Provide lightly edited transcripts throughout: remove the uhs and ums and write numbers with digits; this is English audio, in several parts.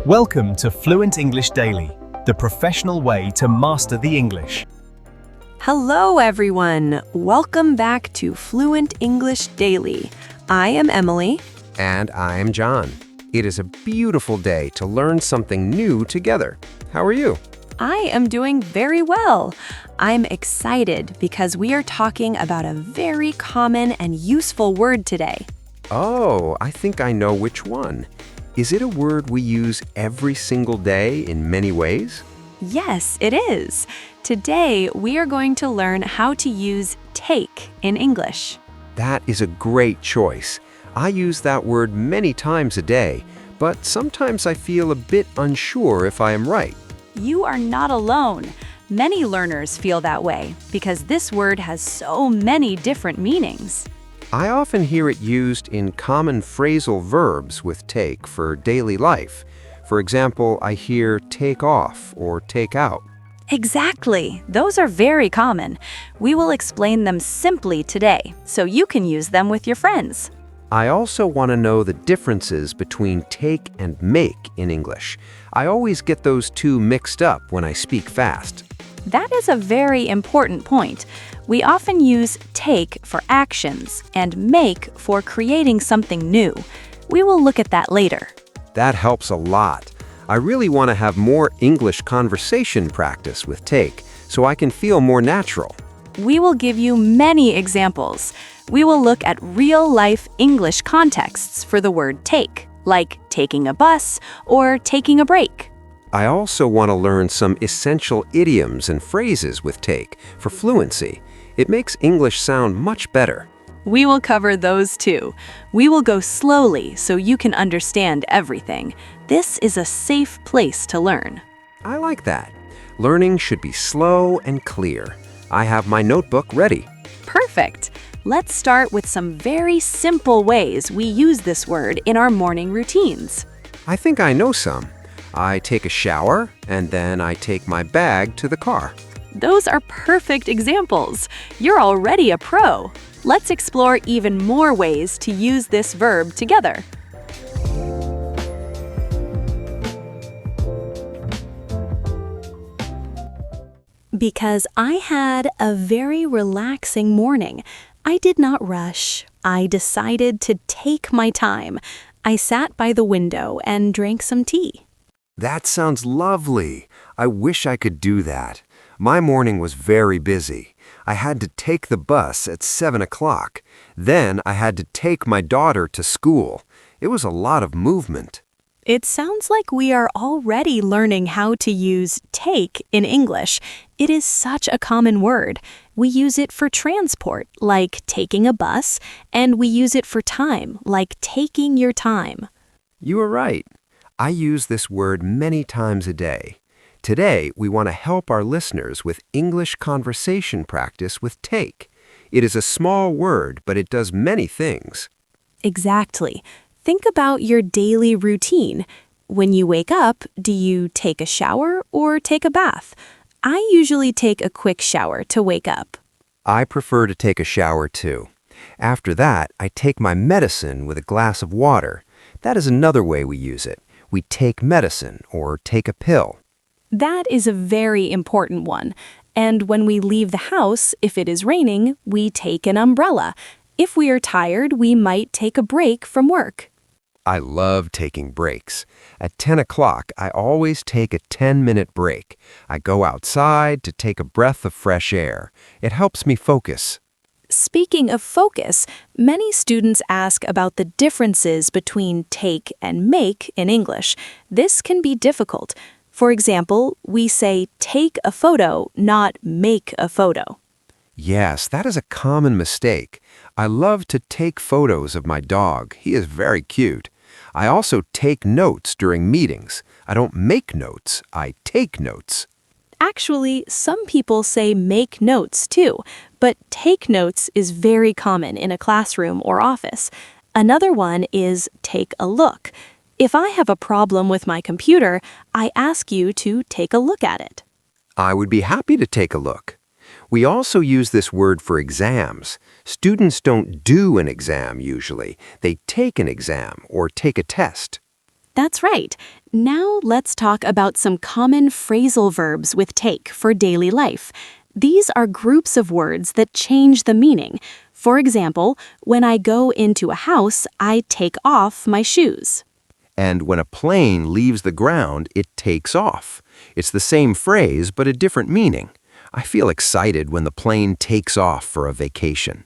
Welcome to Fluent English Daily, the professional way to master the English. Hello, everyone. Welcome back to Fluent English Daily. I am Emily. And I am John. It is a beautiful day to learn something new together. How are you? I am doing very well. I'm excited because we are talking about a very common and useful word today. Oh, I think I know which one. Is it a word we use every single day in many ways? Yes, it is. Today, we are going to learn how to use take in English. That is a great choice. I use that word many times a day, but sometimes I feel a bit unsure if I am right. You are not alone. Many learners feel that way because this word has so many different meanings. I often hear it used in common phrasal verbs with take for daily life. For example, I hear take off or take out. Exactly. Those are very common. We will explain them simply today, so you can use them with your friends. I also want to know the differences between take and make in English. I always get those two mixed up when I speak fast. That is a very important point. We often use take for actions and make for creating something new. We will look at that later. That helps a lot. I really want to have more English conversation practice with take, so I can feel more natural. We will give you many examples. We will look at real-life English contexts for the word take, like taking a bus or taking a break. I also want to learn some essential idioms and phrases with take for fluency. It makes English sound much better. We will cover those too. We will go slowly so you can understand everything. This is a safe place to learn. I like that. Learning should be slow and clear. I have my notebook ready. Perfect. Let's start with some very simple ways we use this word in our morning routines. I think I know some. I take a shower, and then I take my bag to the car. Those are perfect examples. You're already a pro. Let's explore even more ways to use this verb together. Because I had a very relaxing morning. I did not rush. I decided to take my time. I sat by the window and drank some tea. That sounds lovely. I wish I could do that. My morning was very busy. I had to take the bus at 7 o'clock. Then I had to take my daughter to school. It was a lot of movement. It sounds like we are already learning how to use take in English. It is such a common word. We use it for transport, like taking a bus, and we use it for time, like taking your time. You are right. I use this word many times a day. Today, we want to help our listeners with English conversation practice with take. It is a small word, but it does many things. Exactly. Think about your daily routine. When you wake up, do you take a shower or take a bath? I usually take a quick shower to wake up. I prefer to take a shower too. After that, I take my medicine with a glass of water. That is another way we use it. We take medicine or take a pill. That is a very important one. And when we leave the house, if it is raining, we take an umbrella. If we are tired, we might take a break from work. I love taking breaks. At 10 o'clock, I always take a 10-minute break. I go outside to take a breath of fresh air. It helps me focus. Speaking of focus, many students ask about the differences between take and make in English. This can be difficult. For example, we say take a photo, not make a photo. Yes, that is a common mistake. I love to take photos of my dog. He is very cute. I also take notes during meetings. I don't make notes, I take notes. Actually, some people say make notes too, but take notes is very common in a classroom or office. Another one is take a look. If I have a problem with my computer, I ask you to take a look at it. I would be happy to take a look. We also use this word for exams. Students don't do an exam usually. They take an exam or take a test. That's right. Now let's talk about some common phrasal verbs with take for daily life. These are groups of words that change the meaning. For example, when I go into a house, I take off my shoes. And when a plane leaves the ground, it takes off. It's the same phrase, but a different meaning. I feel excited when the plane takes off for a vacation.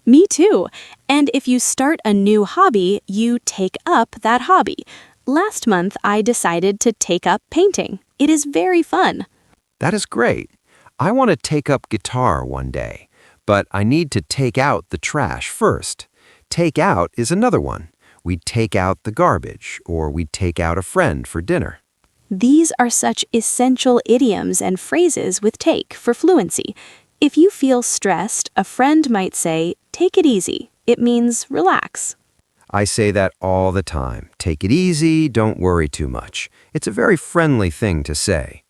Me too. And if you start a new hobby, you take up that hobby. Last month, I decided to take up painting. It is very fun. That is great. I want to take up guitar one day, but I need to take out the trash first. Take out is another one. We'd take out the garbage, or we'd take out a friend for dinner. These are such essential idioms and phrases with take for fluency. If you feel stressed, a friend might say, "Take it easy." It means relax. I say that all the time. Take it easy, don't worry too much. It's a very friendly thing to say.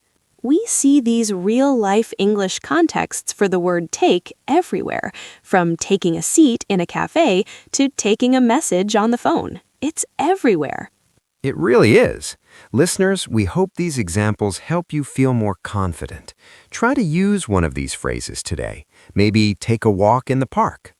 We see these real-life English contexts for the word take everywhere, from taking a seat in a cafe to taking a message on the phone. It's everywhere. It really is. Listeners, we hope these examples help you feel more confident. Try to use one of these phrases today. Maybe take a walk in the park.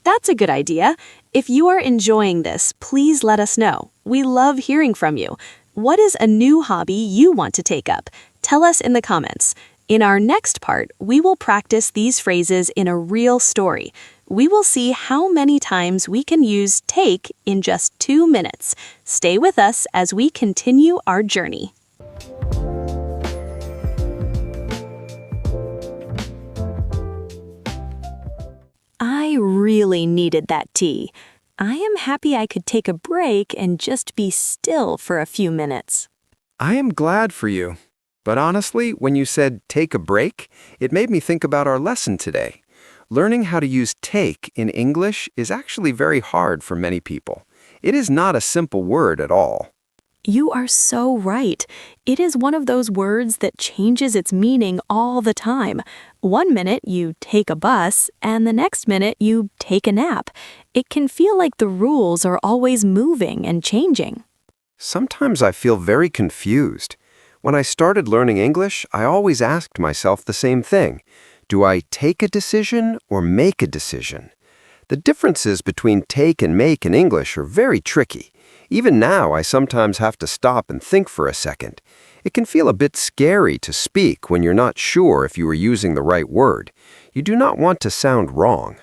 That's a good idea. If you are enjoying this, please let us know. We love hearing from you. What is a new hobby you want to take up? Tell us in the comments. In our next part, we will practice these phrases in a real story. We will see how many times we can use take in just 2 minutes. Stay with us as we continue our journey. I really needed that tea. I am happy I could take a break and just be still for a few minutes. I am glad for you. But honestly, when you said take a break, it made me think about our lesson today. Learning how to use take in English is actually very hard for many people. It is not a simple word at all. You are so right. It is one of those words that changes its meaning all the time. One minute you take a bus, and the next minute you take a nap. It can feel like the rules are always moving and changing. Sometimes I feel very confused. When I started learning English, I always asked myself the same thing. Do I take a decision or make a decision? The differences between take and make in English are very tricky. Even now, I sometimes have to stop and think for a second. It can feel a bit scary to speak when you're not sure if you are using the right word. You do not want to sound wrong.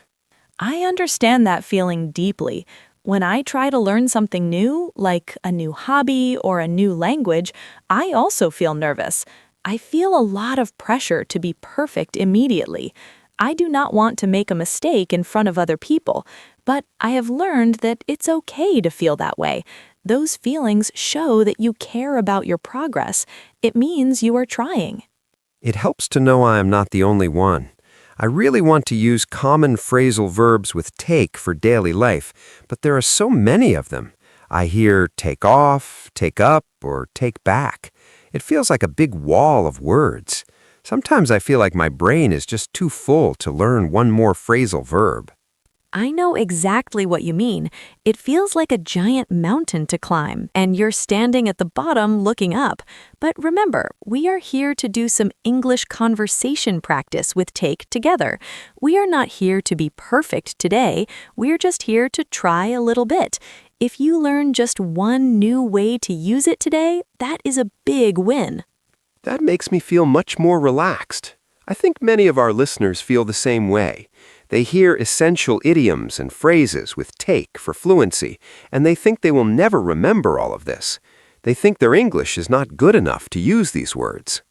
I understand that feeling deeply. When I try to learn something new, like a new hobby or a new language, I also feel nervous. I feel a lot of pressure to be perfect immediately. I do not want to make a mistake in front of other people, but I have learned that it's okay to feel that way. Those feelings show that you care about your progress. It means you are trying. It helps to know I am not the only one. I really want to use common phrasal verbs with take for daily life, but there are so many of them. I hear take off, take up, or take back. It feels like a big wall of words. Sometimes I feel like my brain is just too full to learn one more phrasal verb. I know exactly what you mean. It feels like a giant mountain to climb, and you're standing at the bottom looking up. But remember, we are here to do some English conversation practice with take together. We are not here to be perfect today. We're just here to try a little bit. If you learn just one new way to use it today, that is a big win. That makes me feel much more relaxed. I think many of our listeners feel the same way. They hear essential idioms and phrases with take for fluency, and they think they will never remember all of this. They think their English is not good enough to use these words.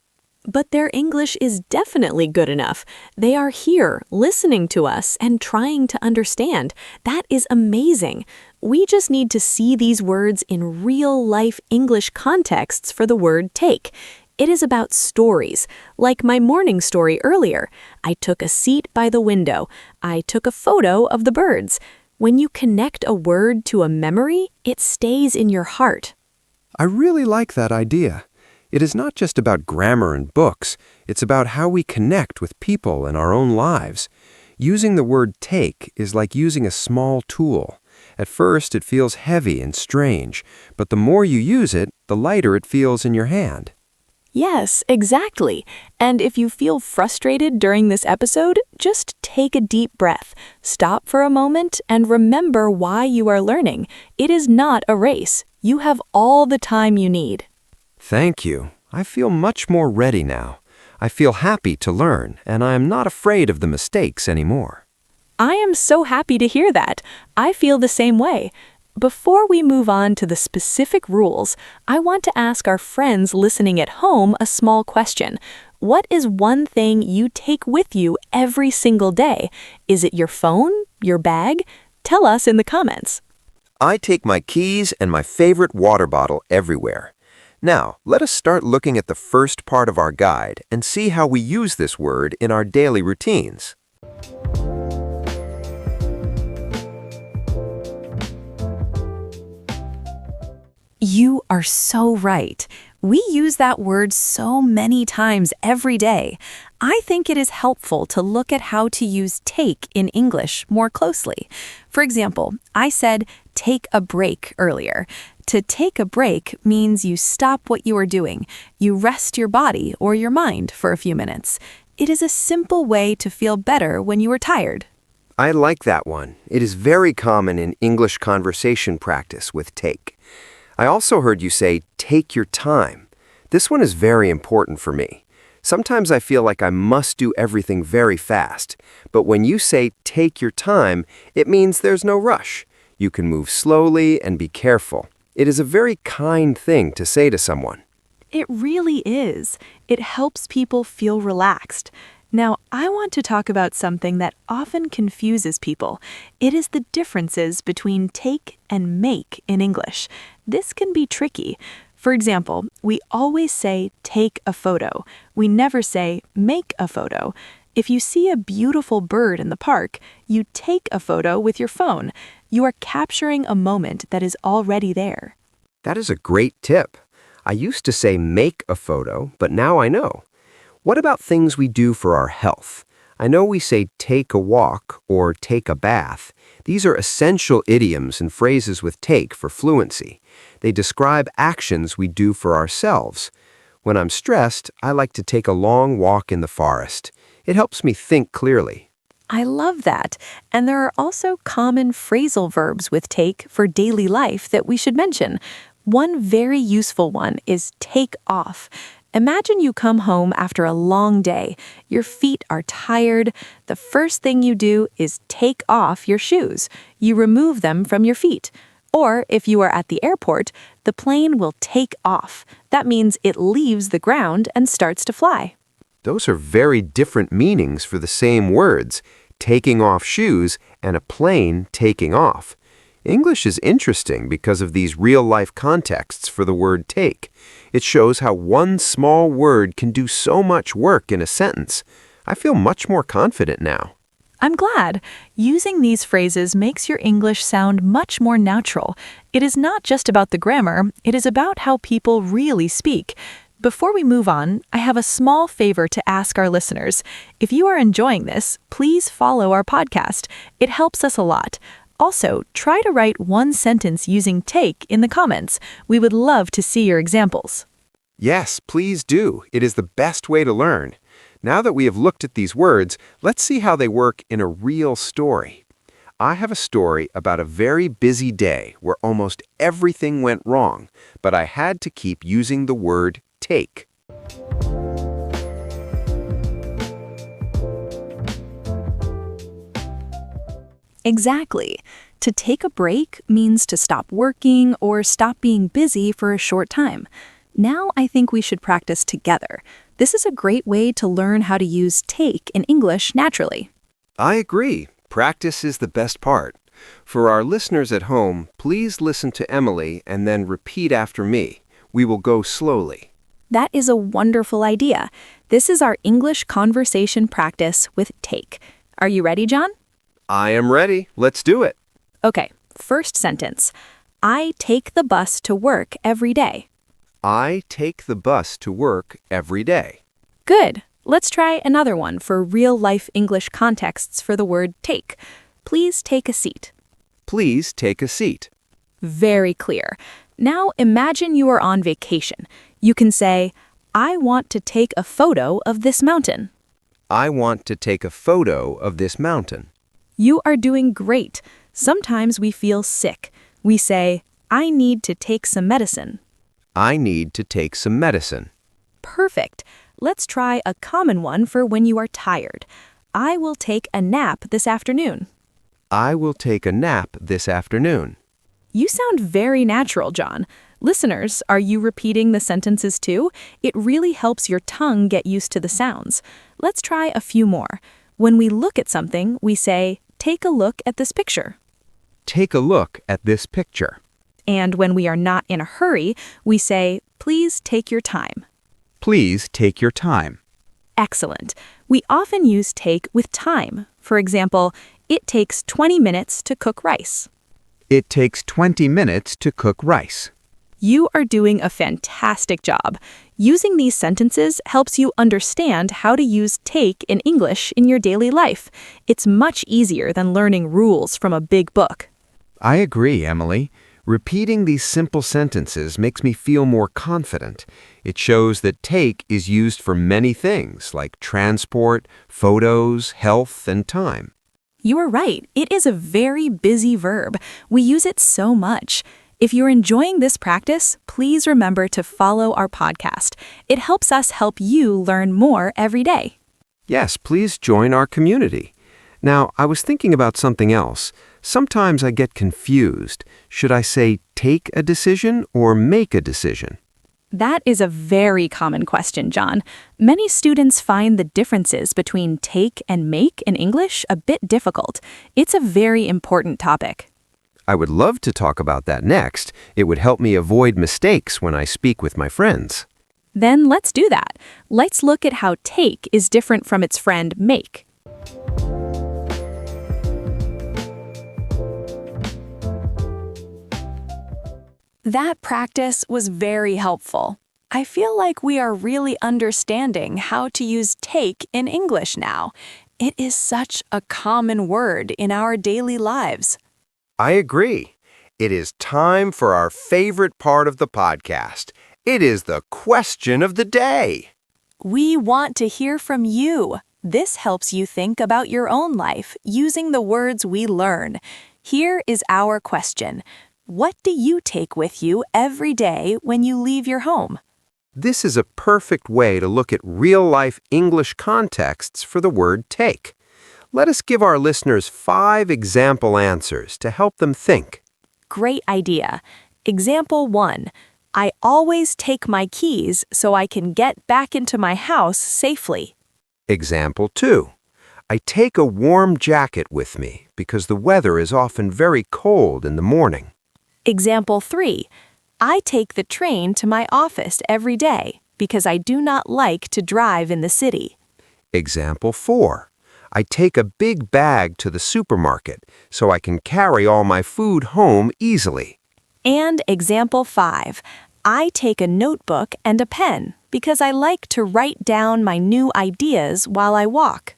But their English is definitely good enough. They are here, listening to us and trying to understand. That is amazing. We just need to see these words in real-life English contexts for the word take. It is about stories, like my morning story earlier. I took a seat by the window. I took a photo of the birds. When you connect a word to a memory, it stays in your heart. I really like that idea. It is not just about grammar and books. It's about how we connect with people in our own lives. Using the word take is like using a small tool. At first, it feels heavy and strange, but the more you use it, the lighter it feels in your hand. Yes, exactly. And if you feel frustrated during this episode, just take a deep breath, stop for a moment, and remember why you are learning. It is not a race. You have all the time you need. Thank you. I feel much more ready now. I feel happy to learn, and I am not afraid of the mistakes anymore. I am so happy to hear that. I feel the same way. Before we move on to the specific rules, I want to ask our friends listening at home a small question. What is one thing you take with you every single day? Is it your phone? Your bag? Tell us in the comments. I take my keys and my favorite water bottle everywhere. Now, let us start looking at the first part of our guide and see how we use this word in our daily routines. You are so right. We use that word so many times every day. I think it is helpful to look at how to use take in English more closely. For example, I said take a break earlier. To take a break means you stop what you are doing. You rest your body or your mind for a few minutes. It is a simple way to feel better when you are tired. I like that one. It is very common in English conversation practice with take. I also heard you say, take your time. This one is very important for me. Sometimes I feel like I must do everything very fast, but when you say take your time, it means there's no rush. You can move slowly and be careful. It is a very kind thing to say to someone. It really is. It helps people feel relaxed. Now, I want to talk about something that often confuses people. It is the differences between take and make in English. This can be tricky. For example, we always say take a photo. We never say make a photo. If you see a beautiful bird in the park, you take a photo with your phone. You are capturing a moment that is already there. That is a great tip. I used to say make a photo, but now I know. What about things we do for our health? I know we say take a walk or take a bath. These are essential idioms and phrases with take for fluency. They describe actions we do for ourselves. When I'm stressed, I like to take a long walk in the forest. It helps me think clearly. I love that. And there are also common phrasal verbs with take for daily life that we should mention. One very useful one is take off. Imagine you come home after a long day. Your feet are tired. The first thing you do is take off your shoes. You remove them from your feet. Or if you are at the airport, the plane will take off. That means it leaves the ground and starts to fly. Those are very different meanings for the same words, taking off shoes and a plane taking off. English is interesting because of these real-life contexts for the word take. It shows how one small word can do so much work in a sentence. I feel much more confident now. I'm glad. Using these phrases makes your English sound much more natural. It is not just about the grammar, it is about how people really speak. Before we move on, I have a small favor to ask our listeners. If you are enjoying this, please follow our podcast. It helps us a lot. Also, try to write one sentence using take in the comments. We would love to see your examples. Yes, please do. It is the best way to learn. Now that we have looked at these words, let's see how they work in a real story. I have a story about a very busy day where almost everything went wrong, but I had to keep using the word take. Exactly. To take a break means to stop working or stop being busy for a short time. Now I think we should practice together. This is a great way to learn how to use take in English naturally. I agree. Practice is the best part. For our listeners at home, please listen to Emily and then repeat after me. We will go slowly. That is a wonderful idea. This is our English conversation practice with take. Are you ready, John? I am ready. Let's do it. Okay, first sentence. I take the bus to work every day. I take the bus to work every day. Good. Let's try another one for real-life English contexts for the word take. Please take a seat. Please take a seat. Very clear. Now imagine you are on vacation. You can say, I want to take a photo of this mountain. I want to take a photo of this mountain. You are doing great. Sometimes we feel sick. We say, I need to take some medicine. I need to take some medicine. Perfect. Let's try a common one for when you are tired. I will take a nap this afternoon. I will take a nap this afternoon. You sound very natural, John. Listeners, are you repeating the sentences too? It really helps your tongue get used to the sounds. Let's try a few more. When we look at something, we say, take a look at this picture. Take a look at this picture. And when we are not in a hurry, we say, please take your time. Please take your time. Excellent. We often use take with time. For example, it takes 20 minutes to cook rice. It takes 20 minutes to cook rice. You are doing a fantastic job. Using these sentences helps you understand how to use take in English in your daily life. It's much easier than learning rules from a big book. I agree, Emily. Repeating these simple sentences makes me feel more confident. It shows that take is used for many things like transport, photos, health, and time. You are right. It is a very busy verb. We use it so much. If you're enjoying this practice, please remember to follow our podcast. It helps us help you learn more every day. Yes, please join our community. Now, I was thinking about something else. Sometimes I get confused. Should I say take a decision or make a decision? That is a very common question, John. Many students find the differences between take and make in English a bit difficult. It's a very important topic. I would love to talk about that next. It would help me avoid mistakes when I speak with my friends. Then let's do that. Let's look at how take is different from its friend make. That practice was very helpful. I feel like we are really understanding how to use take in English now. It is such a common word in our daily lives. I agree. It is time for our favorite part of the podcast. It is the question of the day. We want to hear from you. This helps you think about your own life using the words we learn. Here is our question. What do you take with you every day when you leave your home? This is a perfect way to look at real-life English contexts for the word take. Let us give our listeners 5 example answers to help them think. Great idea. Example 1. I always take my keys so I can get back into my house safely. Example 2. I take a warm jacket with me because the weather is often very cold in the morning. Example 3. I take the train to my office every day because I do not like to drive in the city. Example 4. I take a big bag to the supermarket so I can carry all my food home easily. And example 5. I take a notebook and a pen because I like to write down my new ideas while I walk.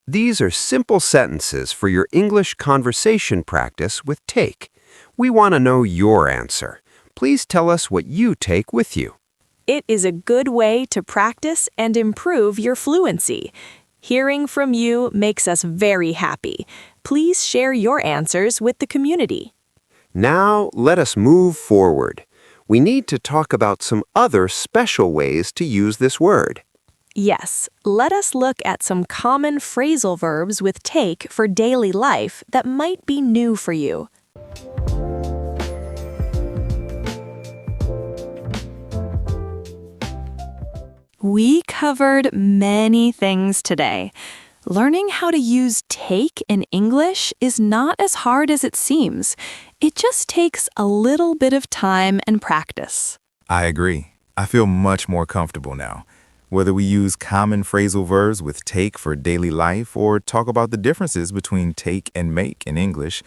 These are simple sentences for your English conversation practice with take. We want to know your answer. Please tell us what you take with you. It is a good way to practice and improve your fluency. Hearing from you makes us very happy. Please share your answers with the community. Now, let us move forward. We need to talk about some other special ways to use this word. Yes, let us look at some common phrasal verbs with take for daily life that might be new for you. We covered many things today. Learning how to use take in English is not as hard as it seems. It just takes a little bit of time and practice. I agree. I feel much more comfortable now. Whether we use common phrasal verbs with take for daily life or talk about the differences between take and make in English,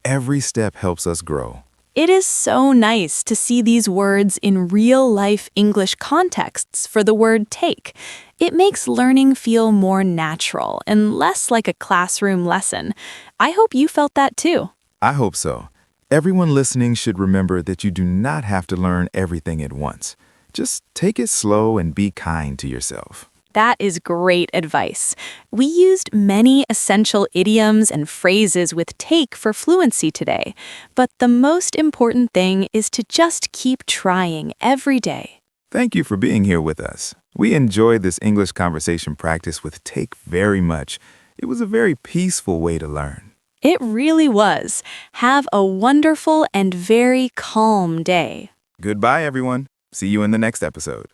every step helps us grow. It is so nice to see these words in real-life English contexts for the word take. It makes learning feel more natural and less like a classroom lesson. I hope you felt that too. I hope so. Everyone listening should remember that you do not have to learn everything at once. Just take it slow and be kind to yourself. That is great advice. We used many essential idioms and phrases with take for fluency today, but the most important thing is to just keep trying every day. Thank you for being here with us. We enjoyed this English conversation practice with take very much. It was a very peaceful way to learn. It really was. Have a wonderful and very calm day. Goodbye, everyone. See you in the next episode.